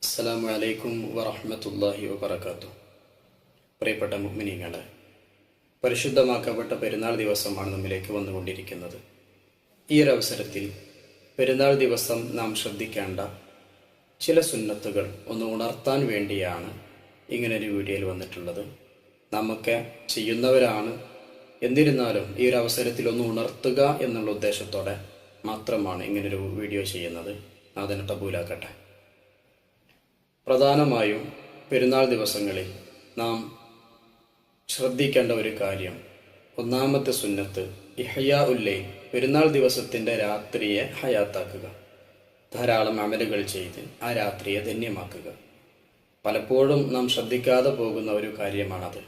അസ്സലാമു അലൈക്കും വറഹ്മത്തുള്ളാഹി വബറകാതുഹു. പ്രിയപ്പെട്ട മുഅ്മിനീങ്ങളെ, പരിശുദ്ധമാക്കപ്പെട്ട പെരുന്നാൾ ദിവസമാണ് നമ്മിലേക്ക് വന്നുകൊണ്ടിരിക്കുന്നത്. ഈ ഒരു അവസരത്തിൽ പെരുന്നാൾ ദിവസം നാം ശ്രദ്ധിക്കേണ്ട ചില സുന്നത്തുകൾ ഒന്ന് ഉണർത്താൻ വേണ്ടിയാണ് ഇങ്ങനൊരു വീഡിയോയിൽ വന്നിട്ടുള്ളത്. നമുക്ക് ചെയ്യുന്നവരാണ്, എന്നിരുന്നാലും ഈ ഒരു അവസരത്തിൽ ഒന്ന് ഉണർത്തുക എന്നുള്ള ഉദ്ദേശത്തോടെ മാത്രമാണ് ഇങ്ങനൊരു വീഡിയോ ചെയ്യുന്നത്. അതിനെ കബൂലാക്കട്ടെ. പ്രധാനമായും പെരുന്നാൾ ദിവസങ്ങളിൽ നാം ശ്രദ്ധിക്കേണ്ട ഒരു കാര്യം, ഒന്നാമത്തെ സുന്നത്ത് ഇഹ്യാ ഉല്ലൈൽ, പെരുന്നാൾ ദിവസത്തിൻ്റെ രാത്രിയെ ഹയാത്താക്കുക. ധാരാളം അമലുകൾ ചെയ്ത് ആ രാത്രിയെ ധന്യമാക്കുക. പലപ്പോഴും നാം ശ്രദ്ധിക്കാതെ പോകുന്ന ഒരു കാര്യമാണത്.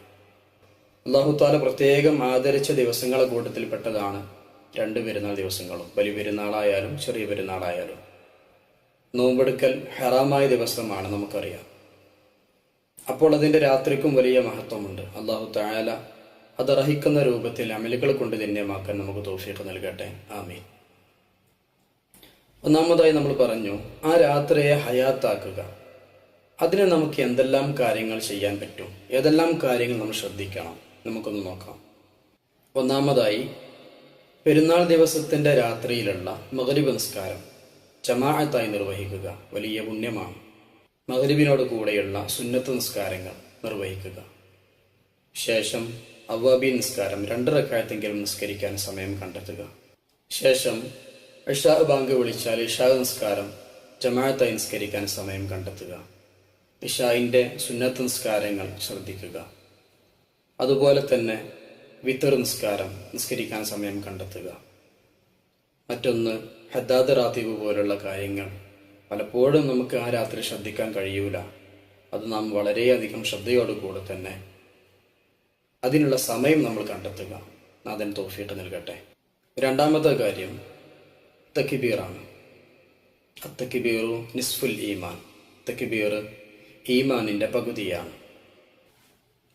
അല്ലാഹു തആല പ്രത്യേകം ആദരിച്ച ദിവസങ്ങളെ കൂട്ടത്തിൽപ്പെട്ടതാണ് രണ്ട് പെരുന്നാൾ ദിവസങ്ങളും, വലിയ പെരുന്നാളായാലും ചെറിയ പെരുന്നാളായാലും. നോമ്പെടുക്കൽ ഹറാമായ ദിവസമാണ്, നമുക്കറിയാം. അപ്പോൾ അതിൻ്റെ രാത്രിക്കും വലിയ മഹത്വമുണ്ട്. അല്ലാഹു തആല അത് അർഹിക്കുന്ന രൂപത്തിൽ അമലുകൾ കൊണ്ട് ധന്യമാക്കാൻ നമുക്ക് തൗഫീഖ് നൽകട്ടെ. ആമീൻ. ഒന്നാമതായി നമ്മൾ പറഞ്ഞു, ആ രാത്രിയെ ഹയാത്താക്കുക. അതിന് നമുക്ക് എന്തെല്ലാം കാര്യങ്ങൾ ചെയ്യാൻ പറ്റും, ഏതെല്ലാം കാര്യങ്ങൾ നമ്മൾ ശ്രദ്ധിക്കണം, നമുക്കൊന്ന് നോക്കാം. ഒന്നാമതായി, പെരുന്നാൾ ദിവസത്തിൻ്റെ രാത്രിയിലുള്ള മഗ്രിബ് നിസ്കാരം ജമാഅത്തായി നിർവഹിക്കുക. വലിയ പുണ്യമാണ്. മഗ്രിബിനോട് കൂടെയുള്ള സുന്നത്ത് നിസ്കാരങ്ങൾ നിർവഹിക്കുക. ശേഷം അവ്വാബീൻ നിസ്കാരം 2 റക്അത്തെങ്കിലും നിസ്കരിക്കാൻ സമയം കണ്ടെത്തുക. ശേഷം ഇശാ ബാങ്ക് വിളിച്ചാൽ ഇശാ നിസ്കാരം ജമാഅത്തായി നിസ്കരിക്കാൻ സമയം കണ്ടെത്തുക. ഇശാഇൻ്റെ സുന്നത്ത് നിസ്കാരങ്ങൾ ശ്രദ്ധിക്കുക. അതുപോലെ തന്നെ വിത്ർ നിസ്കാരം നിസ്കരിക്കാൻ സമയം കണ്ടെത്തുക. മറ്റൊന്ന് ഹദ്ദാദ് റാത്തീബ് പോലുള്ള കാര്യങ്ങൾ പലപ്പോഴും നമുക്ക് ആ രാത്രി ശ്രദ്ധിക്കാൻ കഴിയൂല. അത് നാം വളരെയധികം ശ്രദ്ധയോടുകൂടെ തന്നെ അതിനുള്ള സമയം നമ്മൾ കണ്ടെത്തുക. അതിന് തൗഫീഖ് നൽകട്ടെ. രണ്ടാമത്തെ കാര്യം തക്ബീറാണ്. അത്തക്ബീറു നിസ്ഫുൽ ഈമാൻ. തക്ബീർ ഈമാനിൻ്റെ പകുതിയാണ്.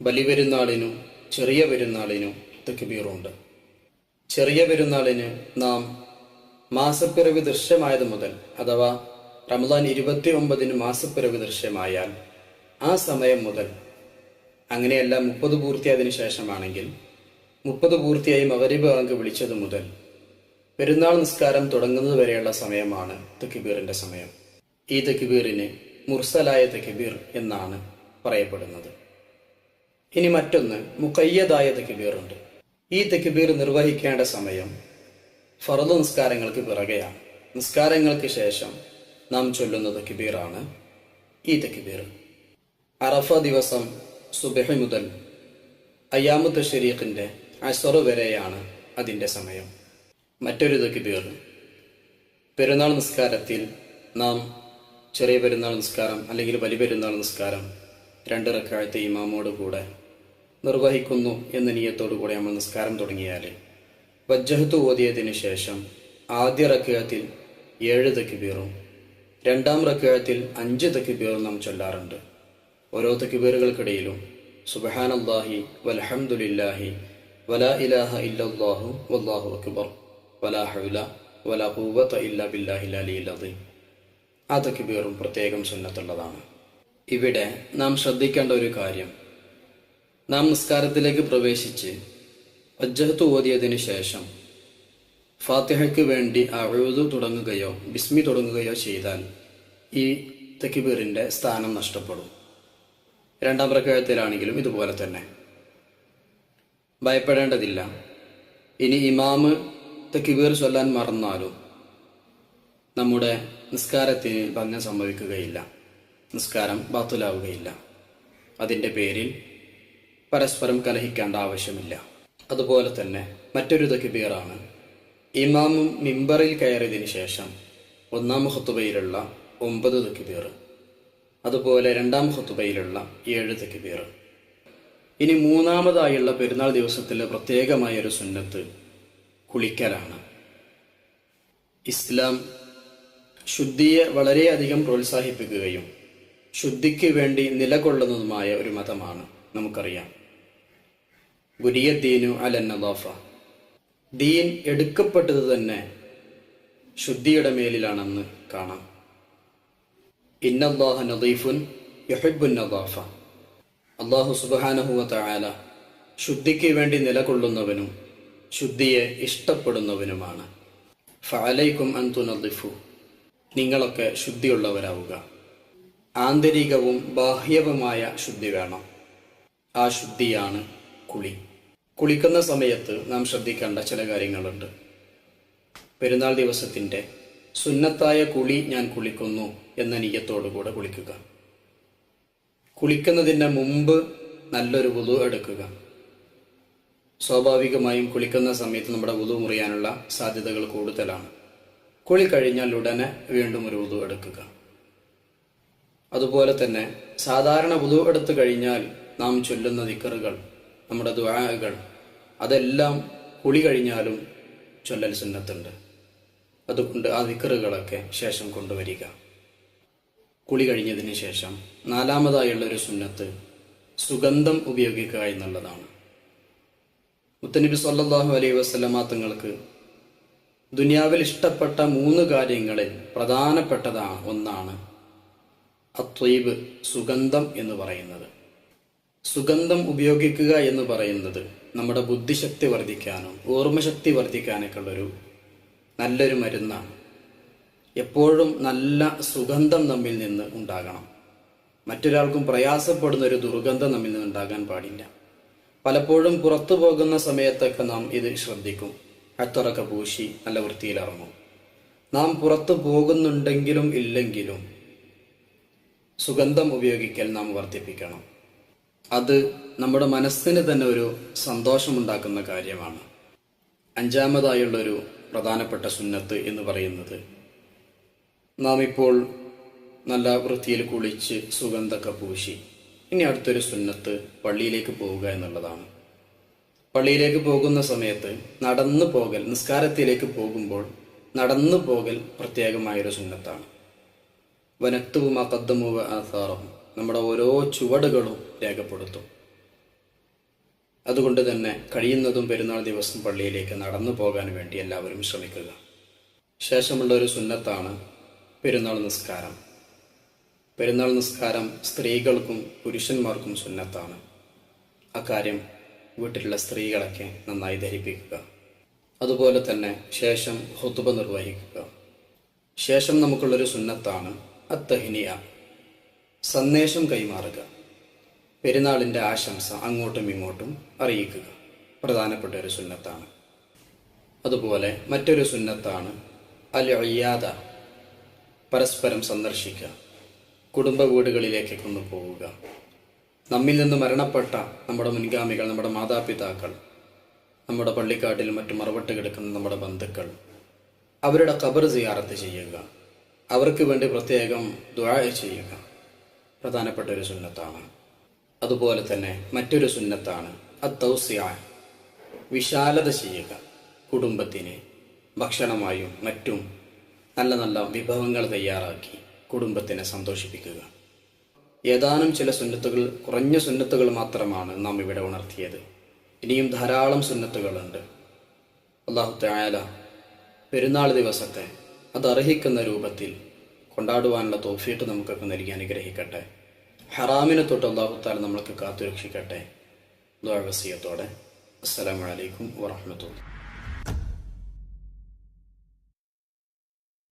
വലിയ പെരുന്നാളിനും ചെറിയ പെരുന്നാളിനും തക്ബീറുണ്ട്. ചെറിയ പെരുന്നാളിന് നാം മാസപ്പിറവി ദൃശ്യമായത് മുതൽ, അഥവാ റമദാൻ 29 മാസപ്പിറവി ദൃശ്യമായാൽ ആ സമയം മുതൽ, അങ്ങനെയല്ല 30 പൂർത്തിയായതിനു ശേഷമാണെങ്കിൽ 30 പൂർത്തിയായി മഗ്രിബ് ബാങ്ക് വിളിച്ചത് മുതൽ പെരുന്നാൾ നിസ്കാരം തുടങ്ങുന്നത് വരെയുള്ള സമയമാണ് തക്ബീറിന്റെ സമയം. ഈ തക്ബീറിന് മുർസലായ തക്ബീർ എന്നാണ് പറയപ്പെടുന്നത്. ഇനി മറ്റൊന്ന് മുഖയ്യദായ തക്ബീറുണ്ട്. ഈ തക്ബീർ നിർവഹിക്കേണ്ട സമയം ഫർദ് നിസ്കാരങ്ങൾക്ക് പിറകെയാണ്. നിസ്കാരങ്ങൾക്ക് ശേഷം നാം ചൊല്ലുന്ന തക്ബീറാണ് ഈ തക്ബീർ. അറഫ ദിവസം സുബ്ഹ് മുതൽ അയ്യാമു തശ്രീഖിന്റെ അസ്ർ വരെയാണ് അതിൻ്റെ സമയം. മറ്റൊരു തക്ബീർ, പെരുന്നാൾ നിസ്കാരത്തിൽ നാം ചെറിയ പെരുന്നാൾ നിസ്കാരം അല്ലെങ്കിൽ വലിയ പെരുന്നാൾ നിസ്കാരം 2 റക്അത്ത് ഇമാമോട് കൂടെ നിർവഹിക്കുന്നു എന്ന നിയ്യത്തോടു കൂടെ നമ്മൾ നിസ്കാരം തുടങ്ങിയാൽ വജ്ജഹത്ത് ഓതിയതിനു ശേഷം ആദ്യ റക്അത്തിൽ 7 തക്ബീറും 2ാം റക്അത്തിൽ 5 തക്ബീറും നാം ചൊല്ലാറുണ്ട്. ഓരോ തക്ബീറുകൾക്കിടയിലും സുബ്ഹാനല്ലാഹി വൽഹംദുലില്ലാഹി വലാ ഇലാഹ ഇല്ലല്ലാഹു വല്ലാഹു അക്ബർ വലാ ഹൗല വലാ ഖുവത ഇല്ലാ ബില്ലാഹിൽ അലിയിൽ അദീം. ആ തക്ബീറും പ്രത്യേകം സുന്നത്തുള്ളതാണ്. ഇവിടെ നാം ശ്രദ്ധിക്കേണ്ട ഒരു കാര്യം, നാം നിസ്കാരത്തിലേക്ക് പ്രവേശിച്ച് വജ്ജഹത്ത് ഓതിയതിനു ശേഷം ഫാത്തിഹയ്ക്ക് വേണ്ടി അഊദു തുടങ്ങുകയോ ബിസ്മി തുടങ്ങുകയോ ചെയ്താൽ ഈ തക്ബീറിന്റെ സ്ഥാനം നഷ്ടപ്പെടും. 2ാം റക്അത്തിലാണെങ്കിലും ഇതുപോലെ തന്നെ. ഭയപ്പെടേണ്ടതില്ല. ഇനി ഇമാമ് തക്ബീർ ചൊല്ലാൻ മറന്നാലും നമ്മുടെ നിസ്കാരത്തിന് ഭംഗം സംഭവിക്കുകയില്ല, നിസ്കാരം ബാത്തുലാവുകയില്ല. അതിൻ്റെ പേരിൽ പരസ്പരം കലഹിക്കേണ്ട ആവശ്യമില്ല. അതുപോലെ തന്നെ മറ്റൊരു തക്ബീറാണ് ഇമാമും മിമ്പറിൽ കയറിയതിനു ശേഷം 1ാം ഖുതുബയിലുള്ള 9 തക്ബീർ, അതുപോലെ 2ാം ഖുതുബയിലുള്ള 7 തക്ബീർ. ഇനി മൂന്നാമതായുള്ള പെരുന്നാൾ ദിവസത്തിലെ പ്രത്യേകമായൊരു സുന്നത്ത് കുളിക്കലാണ്. ഇസ്ലാം ശുദ്ധിയെ വളരെയധികം പ്രോത്സാഹിപ്പിക്കുകയും ശുദ്ധിക്ക് വേണ്ടി നിലകൊള്ളുന്നതുമായ ഒരു മതമാണ്. നമുക്കറിയാം, ബുനിയ ദീനു അലൻ നദാഫ, ദീൻ എടുക്കപ്പെട്ടത് തന്നെ ശുദ്ധിയുടെ മേലിലാണെന്ന് കാണാം. ഇന്നല്ലാഹ നദീഫുൻ യുഹിബ്ബുൻ നദാഫ. അല്ലാഹു സുബ്ഹാനഹു വ തആല ശുദ്ധിക്ക് വേണ്ടി നിലകൊള്ളുന്നവനും ശുദ്ധിയെ ഇഷ്ടപ്പെടുന്നവനുമാണ്. ഫഅലൈക്കും അൻ തുനദ്ദിഫു, നിങ്ങളൊക്കെ ശുദ്ധിയുള്ളവരാവുക. ആന്തരികവും ബാഹ്യവുമായ ശുദ്ധി വേണം. ആ ശുദ്ധിയാണ് കുളി. കുളിക്കുന്ന സമയത്ത് നാം ശ്രദ്ധിക്കേണ്ട ചില കാര്യങ്ങളുണ്ട്. പെരുന്നാൾ ദിവസത്തിൻ്റെ സുന്നത്തായ കുളി ഞാൻ കുളിക്കുന്നു എന്ന നിയ്യത്തോടുകൂടെ കുളിക്കുക. കുളിക്കുന്നതിന് മുമ്പ് നല്ലൊരു വുളു എടുക്കുക. സ്വാഭാവികമായും കുളിക്കുന്ന സമയത്ത് നമ്മുടെ വുളു മുറിയാനുള്ള സാധ്യതകൾ കൂടുതലാണ്. കുളി കഴിഞ്ഞാൽ ഉടനെ വീണ്ടും ഒരു വുളു എടുക്കുക. അതുപോലെ തന്നെ സാധാരണ വുളു എടുത്തു കഴിഞ്ഞാൽ നാം ചൊല്ലുന്ന ദിക്റുകൾ, നമ്മുടെ ദുആകൾ, അതെല്ലാം കുളി കഴിഞ്ഞാലും ചൊല്ലൽ സുന്നത്തുണ്ട്. അതുകൊണ്ട് ആ ദിക്റുകളൊക്കെ ശേഷം കൊണ്ടുവരിക. കുളി കഴിഞ്ഞതിന് ശേഷം നാലാമതായുള്ളൊരു സുന്നത്ത് സുഗന്ധം ഉപയോഗിക്കുക എന്നുള്ളതാണ്. മുത്തനബി സല്ലല്ലാഹു അലൈഹി വസല്ലമ തങ്ങൾക്ക് ദുനിയാവിൽ ഇഷ്ടപ്പെട്ട 3 കാര്യങ്ങളിൽ പ്രധാനപ്പെട്ടതാണ് ഒന്നാണ് അത്വയ്ബ്, സുഗന്ധം എന്ന് പറയുന്നത്. സുഗന്ധം ഉപയോഗിക്കുക എന്ന് പറയുന്നത് നമ്മുടെ ബുദ്ധിശക്തി വർദ്ധിക്കാനും ഓർമ്മശക്തി വർദ്ധിക്കാനൊക്കെ ഉള്ളൊരു നല്ലൊരു മരുന്നാണ്. എപ്പോഴും നല്ല സുഗന്ധം നമ്മിൽ നിന്ന് ഉണ്ടാകണം. മറ്റൊരാൾക്കും പ്രയാസപ്പെടുന്ന ഒരു ദുർഗന്ധം നമ്മിൽ നിന്ന് ഉണ്ടാകാൻ പാടില്ല. പലപ്പോഴും പുറത്തു പോകുന്ന സമയത്തൊക്കെ നാം ഇത് ശ്രദ്ധിക്കും. അത്തറൊക്കെ പൂശി നല്ല വൃത്തിയിലിറങ്ങും. നാം പുറത്തു പോകുന്നുണ്ടെങ്കിലും ഇല്ലെങ്കിലും സുഗന്ധം ഉപയോഗിക്കൽ നാം വർദ്ധിപ്പിക്കണം. അത് നമ്മുടെ മനസ്സിന് തന്നെ ഒരു സന്തോഷമുണ്ടാക്കുന്ന കാര്യമാണ്. 5-മതായുള്ളൊരു പ്രധാനപ്പെട്ട സുന്നത്ത് എന്ന് പറയുന്നത്, നാം ഇപ്പോൾ നല്ല വൃത്തിയിൽ കുളിച്ച് സുഗന്ധമൊക്കെ പൂശി ഇനി അടുത്തൊരു സുന്നത്ത് പള്ളിയിലേക്ക് പോവുക എന്നുള്ളതാണ്. പള്ളിയിലേക്ക് പോകുന്ന സമയത്ത് നടന്നു പോകൽ, നിസ്കാരത്തിലേക്ക് പോകുമ്പോൾ നടന്നു പോകൽ പ്രത്യേകമായൊരു സുന്നത്താണ്. വനക്തുബു മാ ഖദ്ദമു വ ആസാറഹും, നമ്മുടെ ഓരോ ചുവടുകളും രേഖപ്പെടുത്തും. അതുകൊണ്ട് തന്നെ കഴിയുന്നതും പെരുന്നാൾ ദിവസം പള്ളിയിലേക്ക് നടന്നു പോകാൻ വേണ്ടി എല്ലാവരും ശ്രമിക്കുക. ശേഷമുള്ള ഒരു സുന്നത്താണ് പെരുന്നാൾ നിസ്കാരം. പെരുന്നാൾ നിസ്കാരം സ്ത്രീകൾക്കും പുരുഷന്മാർക്കും സുന്നത്താണ്. അക്കാര്യം വീട്ടിലുള്ള സ്ത്രീകളൊക്കെ നന്നായി ധരിപ്പിക്കുക. അതുപോലെ തന്നെ ശേഷം ഖുതുബ നിർവഹിക്കുക. ശേഷം നമുക്കുള്ളൊരു സുന്നത്താണ് അത്തഹ്നിയ, സന്ദേശം കൈമാറുക. പെരുന്നാളിൻ്റെ ആശംസ അങ്ങോട്ടും ഇങ്ങോട്ടും അറിയിക്കുക. പ്രധാനപ്പെട്ട ഒരു സുന്നത്താണ്. അതുപോലെ മറ്റൊരു സുന്നത്താണ് അൽ ഇയാദ, പരസ്പരം സന്ദർശിക്കുക. കുടുംബ വീടുകളിലേക്ക് കൊണ്ടുപോവുക. നമ്മിൽ നിന്ന് മരണപ്പെട്ട നമ്മുടെ മുൻഗാമികൾ, നമ്മുടെ മാതാപിതാക്കൾ, നമ്മുടെ പള്ളിക്കാട്ടിൽ മറ്റു മറവട്ട് കിടക്കുന്ന നമ്മുടെ ബന്ധുക്കൾ, അവരുടെ ഖബർ സിയാറത്ത് ചെയ്യുക. അവർക്ക് വേണ്ടി പ്രത്യേകം ദുആ ചെയ്യുക. പ്രധാനപ്പെട്ട ഒരു സുന്നത്താണ്. അതുപോലെ തന്നെ മറ്റൊരു സുന്നത്താണ് അത്തൗസിയ, വിശാലത ചെയ്യുക. കുടുംബത്തിന് ഭക്ഷണമായും മറ്റും നല്ല നല്ല വിഭവങ്ങൾ തയ്യാറാക്കി കുടുംബത്തിനെ സന്തോഷിപ്പിക്കുക. ഏതാനും ചില സുന്നത്തുകൾ, കുറഞ്ഞ സുന്നത്തുകൾ മാത്രമാണ് നാം ഇവിടെ ഉണർത്തിയത്. ഇനിയും ധാരാളം സുന്നത്തുകളുണ്ട്. അല്ലാഹു തആല പെരുന്നാൾ ദിവസത്തെ അത് അർഹിക്കുന്ന രൂപത്തിൽ കൊണ്ടാടുവാനുള്ള തൗഫീഖ് നമുക്കൊക്കെ നൽകി അനുഗ്രഹിക്കട്ടെ. ഹറാമിനെ തൊട്ട് അല്ലാഹു തആല നമ്മൾക്ക് കാത്തുരക്ഷിക്കട്ടെ. ദുആ വസിയത്തോടെ അസ്സലാമു അലൈക്കും വറഹ്മത്തുള്ളാഹി.